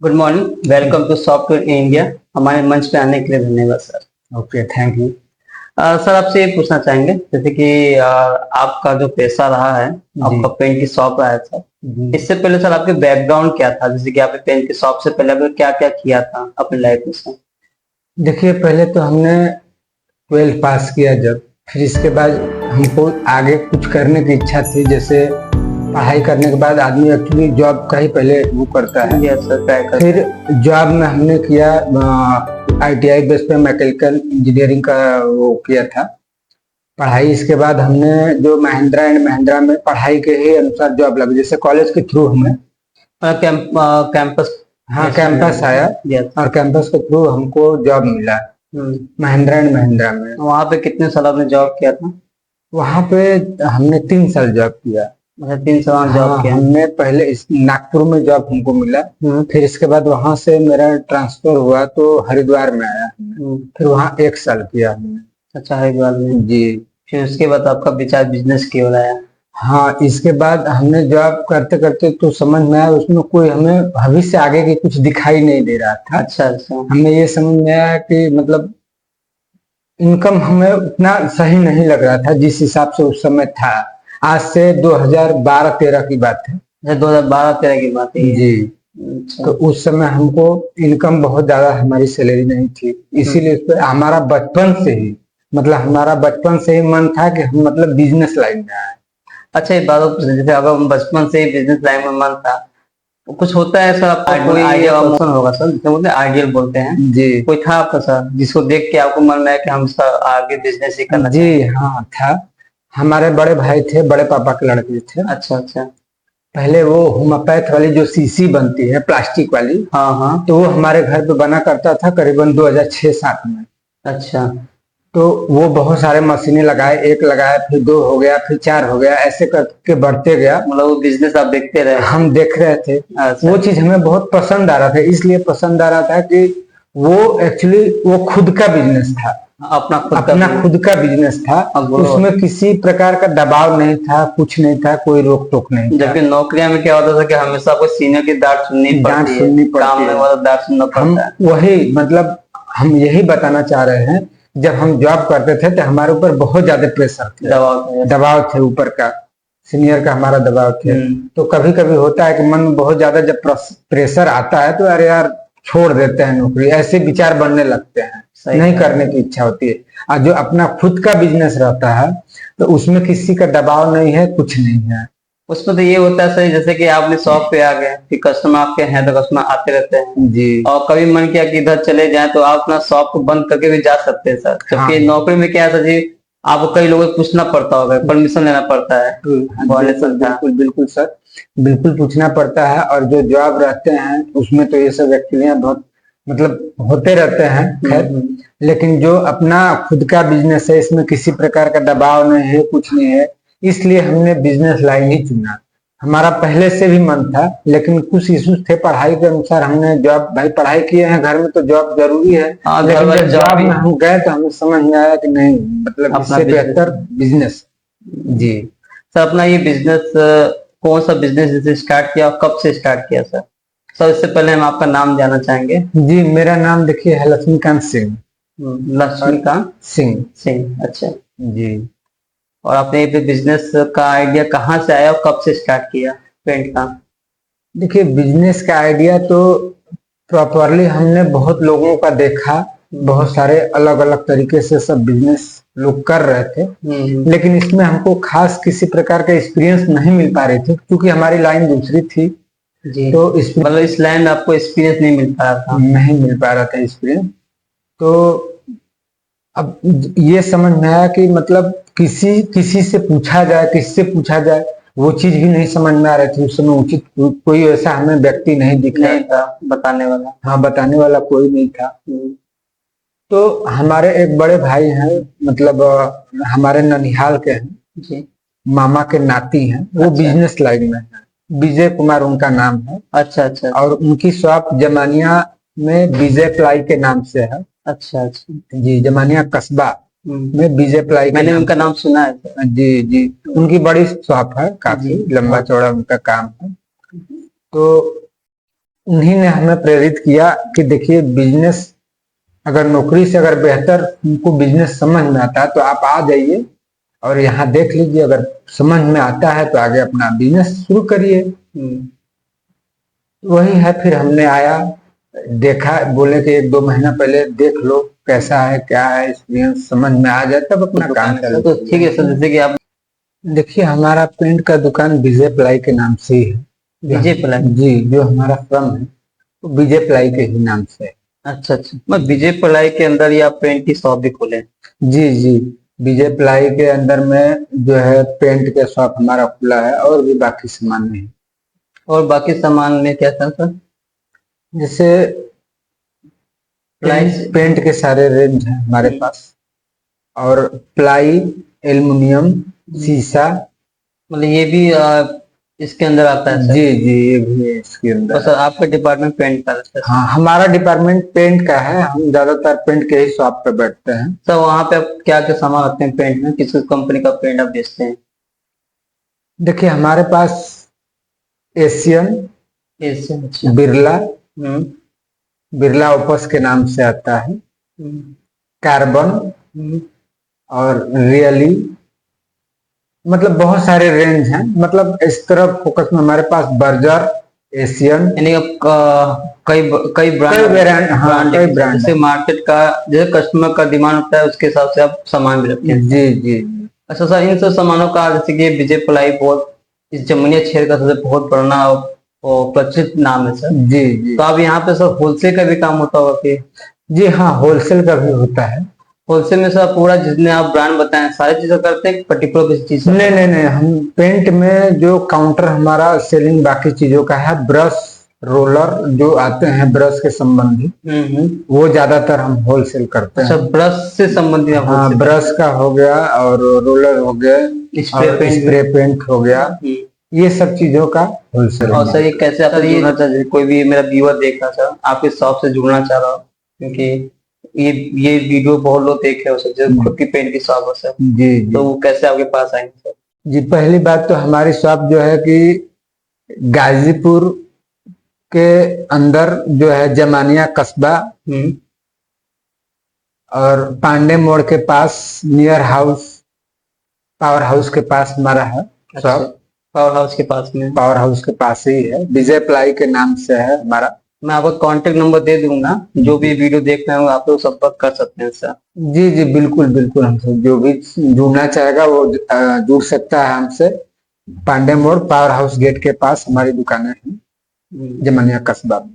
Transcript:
Good morning, welcome to software in India. हमारे मंच पे आने के लिए धन्यवाद sir. Okay, thank you. Sir आपसे ये पूछना चाहेंगे जैसे कि आपका जो पेशा रहा है, जी आपका पेंट की शॉप रहा है सर। जी। इससे पहले सर आपके बैकग्राउंड क्या था, जैसे कि आपने पेंट की शॉप से पहले आपने क्या क्या किया था अपनी लाइफ में सर? देखिए, पहले तो हमने 12th पास किया जब, फिर इसके बाद हमको आगे कुछ करने की इच्छा थी। जैसे पढ़ाई करने के बाद आदमी एक्चुअली जॉब का ही पहले वो करता है। यस सर, ट्राई कर। फिर जॉब में हमने किया ITI बेस पे मैकेनिकल इंजीनियरिंग का वो किया था पढ़ाई। इसके बाद हमने जो महिंद्रा एंड महिंद्रा में पढ़ाई के ही अनुसार जॉब लगी, जैसे कॉलेज के थ्रू हमें कैंपस। हाँ कैंपस आया यस। और कैंपस के थ्रू हमको जॉब मिला महिंद्रा एंड महिंद्रा में। वहाँ पे कितने साल आपने जॉब किया था? वहाँ पे हमने 3 साल जॉब किया। अच्छा, 3 साल जॉब हाँ, किया। हमने पहले नागपुर में जॉब हमको मिला। फिर इसके बाद वहाँ से मेरा ट्रांसफर हुआ तो हरिद्वार में आया। फिर वहाँ 1 साल किया हमने। अच्छा, हरिद्वार में। जी। फिर उसके बाद आपका विचार बिजनेस की ओर आया? हाँ, इसके बाद हमने जॉब करते करते तो समझ में आया उसमें कोई हमें भविष्य आगे की कुछ दिखाई नहीं दे रहा था। अच्छा अच्छा। हमें ये समझ में आया कि मतलब इनकम हमें उतना सही नहीं लग रहा था जिस हिसाब से उस समय था। आज से 2012-13 की बात है। अच्छा, 2012-13 की बात है ये। जी। अच्छा। तो उस समय हमको इनकम बहुत ज्यादा हमारी सैलरी नहीं थी, इसीलिए उस पर हमारा बचपन से ही हमारा बचपन से ही मन था कि हम बिजनेस लाइन में आए। अच्छा, ये बात पूछना, जैसे अगर बचपन से ही बिजनेस लाइन में मन था तो कुछ होता है सर आपका कोई आइडिया पर्सन होगा सर, जिसे बोलते हैं आइडियल बोलते हैं। जी। कोई था आपका सर जिसको देख के आपको मन में आया कि हम सर आगे बिजनेस ही करना जी हाँ था। हमारे बड़े भाई थे, बड़े पापा के लड़के थे। अच्छा अच्छा। पहले वो होम्योपैथ वाली जो शीशी बनती है प्लास्टिक वाली, हाँ हाँ। तो वो हमारे घर पे बना करता था करीबन 2006-07 में। अच्छा। तो वो बहुत सारे मशीनें लगाए, एक लगाया, फिर 2 हो गया, फिर 4 हो गया, ऐसे करके बढ़ते गया। मतलब वो बिजनेस आप देखते रहे? हम देख रहे थे। अच्छा। वो चीज हमें बहुत पसंद आ रहा था, इसलिए पसंद आ रहा था कि वो एक्चुअली वो खुद का बिजनेस था। अपना खुद का बिजनेस था। उसमें किसी प्रकार का दबाव नहीं था, कुछ नहीं था, कोई रोक टोक नहीं था। जबकि नौकरियां में क्या होता था कि हमेशा आपको सीनियर की डांट सुननी पड़ती है, काम में वाला डांट सुनना पड़ता है। वही हम यही बताना चाह रहे हैं, जब हम जॉब करते थे तो हमारे ऊपर बहुत ज्यादा प्रेशर थे, दबाव थे ऊपर का, सीनियर का हमारा दबाव थे। तो कभी कभी होता है कि मन में बहुत ज्यादा जब प्रेशर आता है तो अरे यार छोड़ देते हैं नौकरी, ऐसे विचार बनने लगते हैं, नहीं करने की इच्छा होती है। और जो अपना खुद का बिजनेस रहता है तो उसमें किसी का दबाव नहीं है, कुछ नहीं है। उसमें तो ये होता है सर, जैसे कि आपने शॉप पे आ गए कि कस्टमर आपके हैं तो कस्टमर आते रहते हैं जी। और कभी मन किया कि इधर चले जाएं तो आप अपना शॉप को बंद करके भी जा सकते हैं सर। जबकि नौकरी में क्या है सर जी, आपको कई लोगों को पूछना पड़ता होगा, परमिशन लेना पड़ता है। बिल्कुल बिल्कुल सर, बिल्कुल पूछना पड़ता है। और जो जॉब रहते हैं उसमें तो ये सब एक्चुअलियां बहुत होते रहते हैं। खैर, लेकिन जो अपना खुद का बिजनेस है इसमें किसी प्रकार का दबाव नहीं है, कुछ नहीं है, इसलिए हमने बिजनेस लाइन ही चुना। हमारा पहले से भी मन था, लेकिन कुछ इश्यूज थे पढ़ाई के अनुसार। हमने जॉब, भाई पढ़ाई किए हैं घर में तो जॉब जरूरी है, लेकिन जब जॉब में हम गए तो हमें समझ में आया कि नहीं, इससे बेहतर बिजनेस। जी सर, अपना ये बिजनेस कौन सा बिजनेस जैसे स्टार्ट किया और कब से स्टार्ट किया सर? सर इससे पहले हम आपका नाम जानना चाहेंगे। जी, मेरा नाम देखिए है लक्ष्मीकांत सिंह। लक्ष्मीकांत सिंह सिंह, अच्छा जी। और आपने ये बिजनेस का आइडिया कहाँ से आया और कब से स्टार्ट किया पेंट का? देखिए, बिजनेस का आइडिया तो प्रॉपरली हमने बहुत लोगों का देखा, बहुत सारे अलग अलग तरीके से सब बिजनेस लोग कर रहे थे, लेकिन इसमें हमको खास किसी प्रकार का एक्सपीरियंस नहीं मिल पा रही थी क्योंकि हमारी लाइन दूसरी थी। जी। तो इस लाइन में आपको एक्सपीरियंस नहीं मिल पा रहा था? नहीं मिल पा रहा था एक्सपीरियंस। तो अब ये समझ में आया कि किसी किसी से पूछा जाए, किससे पूछा जाए, वो चीज भी नहीं समझ में आ रही थी। उस समय उचित कोई ऐसा हमें व्यक्ति नहीं दिख रहा था बताने वाला। हाँ, बताने वाला कोई नहीं था। तो हमारे एक बड़े भाई हैं, हमारे ननिहाल के हैं जी। मामा के नाती हैं, वो बिजनेस लाइन में है, विजय कुमार उनका नाम है। अच्छा अच्छा। और उनकी शॉप जमानिया में विजय प्लाई के नाम से है। अच्छा अच्छा जी, जमानिया कस्बा में विजय प्लाई, मैंने उनका नाम सुना है। जी जी। उनकी बड़ी शॉप है, काफी लंबा चौड़ा उनका काम है। तो उन्हीं ने हमें प्रेरित किया कि देखिए बिजनेस, अगर नौकरी से अगर बेहतर उनको बिजनेस समझ में आता है तो आप आ जाइए और यहाँ देख लीजिए, अगर समझ में आता है तो आगे अपना बिजनेस शुरू करिए। वही है, फिर हमने आया, देखा, बोले कि 1-2 महीना पहले देख लो कैसा है क्या है, एक्सपीरियंस समझ में आ जाए तब अपना काम करो। तो ठीक है सर, जैसे कि आप देखिए हमारा पेंट का दुकान विजय प्लाई के नाम से ही है। विजय प्लाई? जी, जो हमारा फर्म है वो विजय प्लाई के ही नाम से है। अच्छा अच्छा, मैं विजय प्लाई के अंदर ही आप पेंट की शॉप भी खोले? जी जी, विजय प्लाई के अंदर में जो है पेंट का शॉप हमारा खुला है, और भी बाकी सामान में है। और बाकी सामान में क्या था सर? जैसे पेंट के सारे रेंज हैं हमारे पास, और प्लाई, एल्युमिनियम, शीशा, मतलब ये भी इसके अंदर आता है सर? जी जी, ये भी है इसके अंदर। तो सर आपका डिपार्टमेंट पेंट का रहता है? हाँ, हमारा डिपार्टमेंट पेंट का है, हम ज्यादातर पेंट के ही शॉप पे बैठते हैं। सर वहाँ पे आप क्या क्या सामान रखते हैं पेंट में, किस कंपनी का पेंट आप बेचते हैं? देखिए हमारे पास एशियन, अच्छा। बिरला, बिरला ओपस के नाम से आता है, कार्बन और रियली, मतलब बहुत सारे रेंज हैं। मतलब इस तरफ फोकस में हमारे पास बर्जर, एशियन, यानी कई ब्रांड, जैसे मार्केट का, जैसे कस्टमर का डिमांड होता है उसके हिसाब से आप सामान भी रखते हैं? जी जी। अच्छा सर, इन सब सामानों का जैसे कि विजय प्लाई बहुत इस जमुनिया क्षेत्र का सबसे बहुत पुराना और प्रचलित नाम है सर। जी जी। तो आप यहाँ पे सर होलसेल का भी काम होता होगा कि? जी हाँ, होलसेल का भी होता है। होलसेल में सर पूरा जितने आप ब्रांड बताएं सारी चीजें करते हैं, पर्टिकुलर किसी चीज? नहीं नहीं नहीं, हम पेंट में जो काउंटर हमारा सेलिंग बाकी चीजों का है, ब्रश, रोलर जो आते हैं ब्रश के संबंधी, वो ज्यादातर हम होलसेल करते हैं। अच्छा, ब्रश से संबंधित? हाँ, ब्रश का हो गया और रोलर हो गया, स्प्रे पेंट हो गया, ये सब चीजों का होलसेल। और सर ये कैसे आप जुड़ना चाहिए, कोई भी मेरा व्यूअर देख रहा था आपके शॉप से जुड़ना चाह रहा हूँ, क्योंकि ये वीडियो बहुत लोग देख रहे हो सर, जो खुद की पेंट की शॉप है सर, जी, तो वो कैसे आपके पास आएंगे सर? जी, पहली बात तो हमारी शॉप जो है कि गाजीपुर के अंदर जो है जमानिया कस्बा और पांडे मोड़ के पास नियर हाउस, पावर हाउस के पास हमारा है शॉप। पावर हाउस के पास में? पावर हाउस के पास ही है, विजय प्लाई के नाम से है हमारा। मैं आपको कांटेक्ट नंबर दे दूंगा, जो भी वीडियो देख रहे हो आप लोग संपर्क कर सकते हैं सर। जी जी, बिल्कुल बिल्कुल, हमसे जो भी जुड़ना चाहेगा वो जुड़ सकता है हमसे। पांडे मोड़ पावर हाउस गेट के पास हमारी दुकानें हैं, जमानिया कस्बा में।